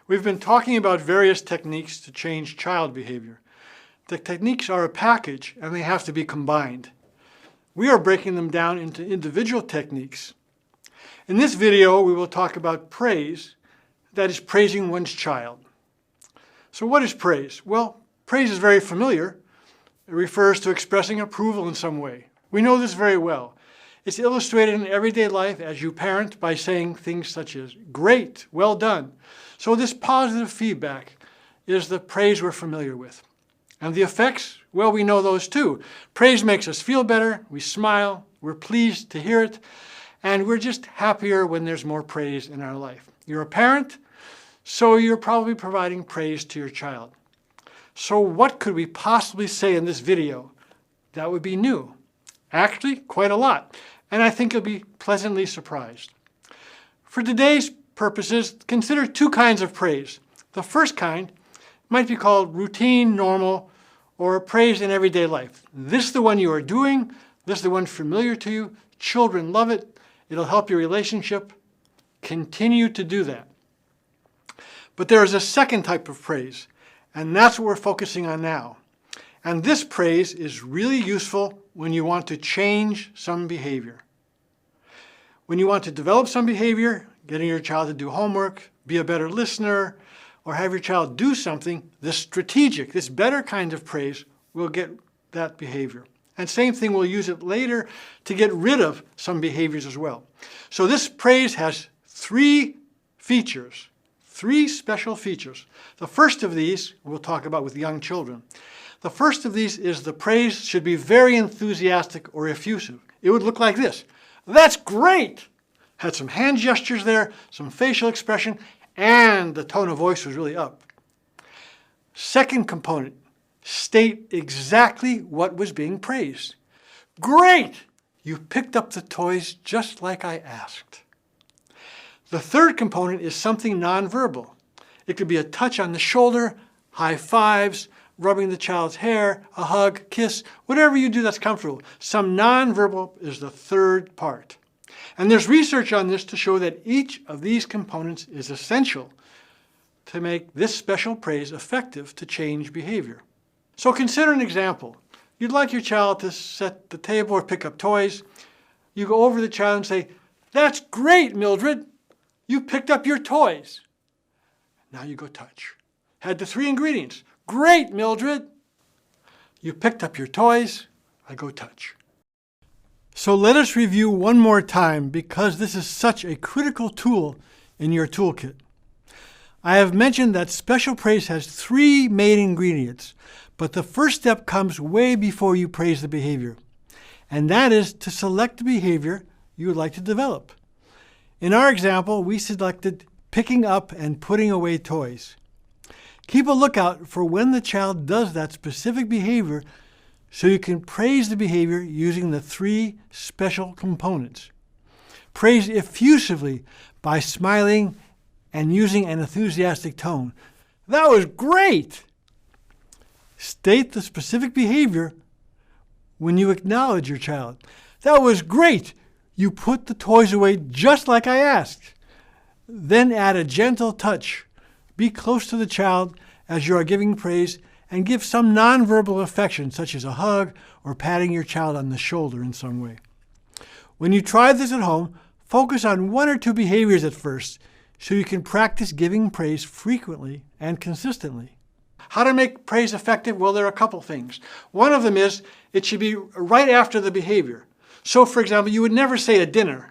We've been talking about various techniques to change child behavior. The techniques are a package and they have to be combined. We are breaking them down into individual techniques. In this video, we will talk about praise, that is praising one's child. So what is praise? Well, praise is very familiar. It refers to expressing approval in some way. We know this very well. It's illustrated in everyday life as you parent by saying things such as, "Great, well done." So this positive feedback is the praise we're familiar with. And the effects, well, we know those too. Praise makes us feel better, we smile, we're pleased to hear it, and we're just happier when there's more praise in our life. You're a parent, so you're probably providing praise to your child. So what could we possibly say in this video that would be new? Actually, quite a lot, and I think you'll be pleasantly surprised. For today's purposes, consider two kinds of praise. The first kind might be called routine, normal, or praise in everyday life. This is the one you are doing. This is the one familiar to you. Children love it. It'll help your relationship. Continue to do that. But there is a second type of praise, and that's what we're focusing on now. And this praise is really useful when you want to change some behavior. When you want to develop some behavior, getting your child to do homework, be a better listener, or have your child do something, this strategic, this better kind of praise will get that behavior. And same thing, we'll use it later to get rid of some behaviors as well. So this praise has three features, three special features. The first of these we'll talk about with young children. The first of these is the praise should be very enthusiastic or effusive. It would look like this. "That's great!" Had some hand gestures there, some facial expression, and the tone of voice was really up. Second component, state exactly what was being praised. "Great! You picked up the toys just like I asked." The third component is something nonverbal. It could be a touch on the shoulder, high fives, rubbing the child's hair, a hug, kiss, whatever you do that's comfortable. Some nonverbal is the third part. And there's research on this to show that each of these components is essential to make this special praise effective to change behavior. So consider an example. You'd like your child to set the table or pick up toys. You go over to the child and say, "That's great, Mildred. You picked up your toys." Now you go touch. Had the three ingredients. "Great, Mildred. You picked up your toys." I go touch. So let us review one more time because this is such a critical tool in your toolkit. I have mentioned that special praise has three main ingredients, but the first step comes way before you praise the behavior, and that is to select the behavior you would like to develop. In our example, we selected picking up and putting away toys. Keep a lookout for when the child does that specific behavior so you can praise the behavior using the three special components. Praise effusively by smiling and using an enthusiastic tone. "That was great!" State the specific behavior when you acknowledge your child. "That was great! You put the toys away just like I asked." Then add a gentle touch. Be close to the child as you are giving praise and give some nonverbal affection, such as a hug or patting your child on the shoulder in some way. When you try this at home, focus on one or two behaviors at first so you can practice giving praise frequently and consistently. How to make praise effective? Well, there are a couple things. One of them is it should be right after the behavior. So, for example, you would never say at dinner,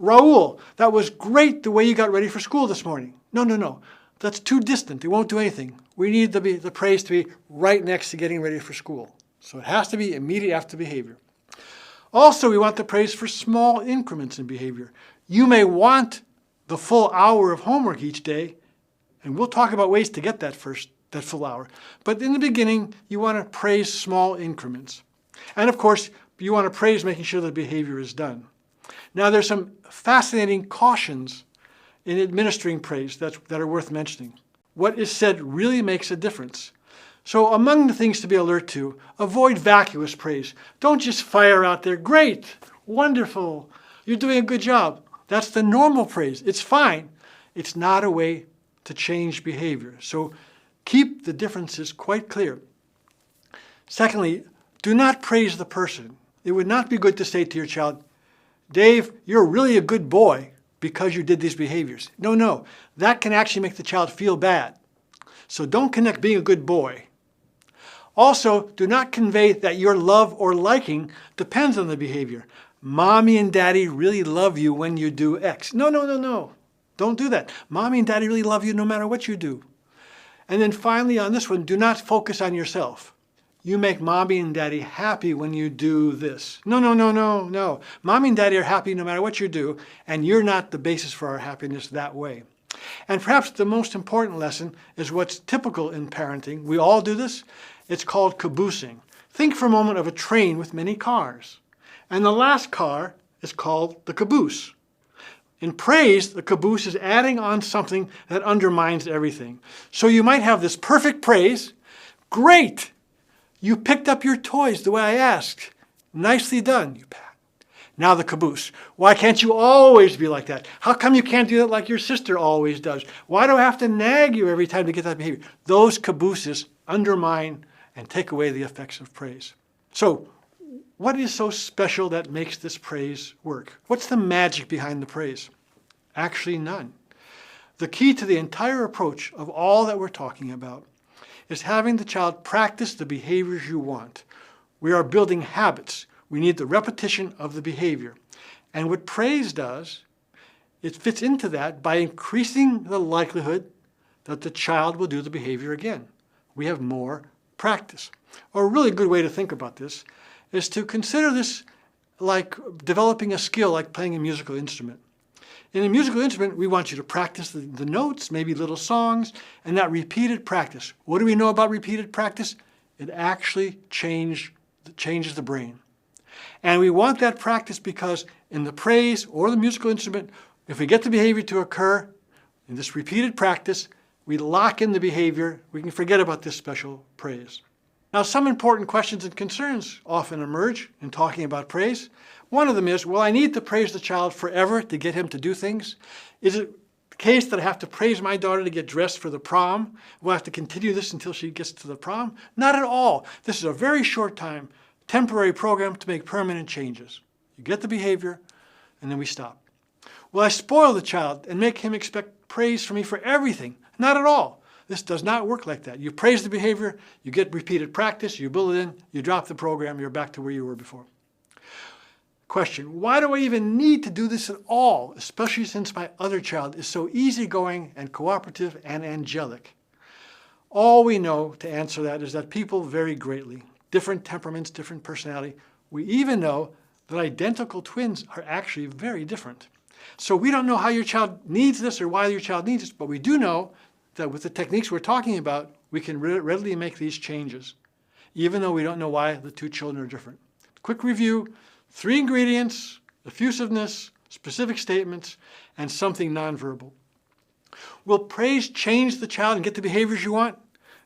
"Raul, that was great the way you got ready for school this morning." No. That's too distant. It won't do anything. We need the praise to be right next to getting ready for school. So it has to be immediate after behavior. Also, we want the praise for small increments in behavior. You may want the full hour of homework each day, and we'll talk about ways to get that full hour. But in the beginning, you want to praise small increments. And of course, you want to praise making sure the behavior is done. Now, there's some fascinating cautions in administering praise that are worth mentioning. What is said really makes a difference. So among the things to be alert to, avoid vacuous praise. Don't just fire out there, "Great, wonderful, you're doing a good job." That's the normal praise. It's fine. It's not a way to change behavior. So keep the differences quite clear. Secondly, do not praise the person. It would not be good to say to your child, Dave, you're really a good boy because you did these behaviors. No, that can actually make the child feel bad. So don't connect being a good boy. Also, do not convey that your love or liking depends on the behavior. Mommy and Daddy really love you when you do X. No. Don't do that. Mommy and Daddy really love you no matter what you do. And then finally on this one, do not focus on yourself. You make Mommy and Daddy happy when you do this. No. Mommy and Daddy are happy no matter what you do, and you're not the basis for our happiness that way. And perhaps the most important lesson is what's typical in parenting. We all do this. It's called caboosing. Think for a moment of a train with many cars. And the last car is called the caboose. In praise, the caboose is adding on something that undermines everything. So you might have this perfect praise. Great! You picked up your toys the way I asked. Nicely done, you pat. Now the caboose. Why can't you always be like that? How come you can't do that like your sister always does? Why do I have to nag you every time to get that behavior? Those cabooses undermine and take away the effects of praise. So, what is so special that makes this praise work? What's the magic behind the praise? Actually, none. The key to the entire approach of all that we're talking about is having the child practice the behaviors you want. We are building habits. We need the repetition of the behavior. And what praise does, it fits into that by increasing the likelihood that the child will do the behavior again. We have more practice. Or a really good way to think about this is to consider this like developing a skill like playing a musical instrument. In a musical instrument, we want you to practice the notes, maybe little songs, and that repeated practice. What do we know about repeated practice? It actually changes the brain. And we want that practice because in the praise or the musical instrument, if we get the behavior to occur in this repeated practice, we lock in the behavior. We can forget about this special praise. Now, some important questions and concerns often emerge in talking about praise. One of them is, will I need to praise the child forever to get him to do things? Is it the case that I have to praise my daughter to get dressed for the prom? Will I have to continue this until she gets to the prom? Not at all. This is a very short time, temporary program to make permanent changes. You get the behavior, and then we stop. Will I spoil the child and make him expect praise from me for everything? Not at all. This does not work like that. You praise the behavior, you get repeated practice, you build it in, you drop the program, you're back to where you were before. Question, why do I even need to do this at all, especially since my other child is so easygoing and cooperative and angelic? All we know to answer that is that people vary greatly. Different temperaments, different personality. We even know that identical twins are actually very different. So we don't know how your child needs this or why your child needs this, but we do know that with the techniques we're talking about, we can readily make these changes, even though we don't know why the two children are different. Quick review, 3 ingredients: effusiveness, specific statements, and something nonverbal. Will praise change the child and get the behaviors you want?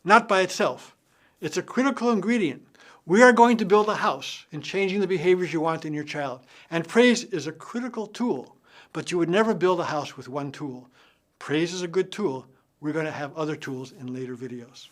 Not by itself. It's a critical ingredient. We are going to build a house in changing the behaviors you want in your child. And praise is a critical tool, but you would never build a house with one tool. Praise is a good tool. We're going to have other tools in later videos.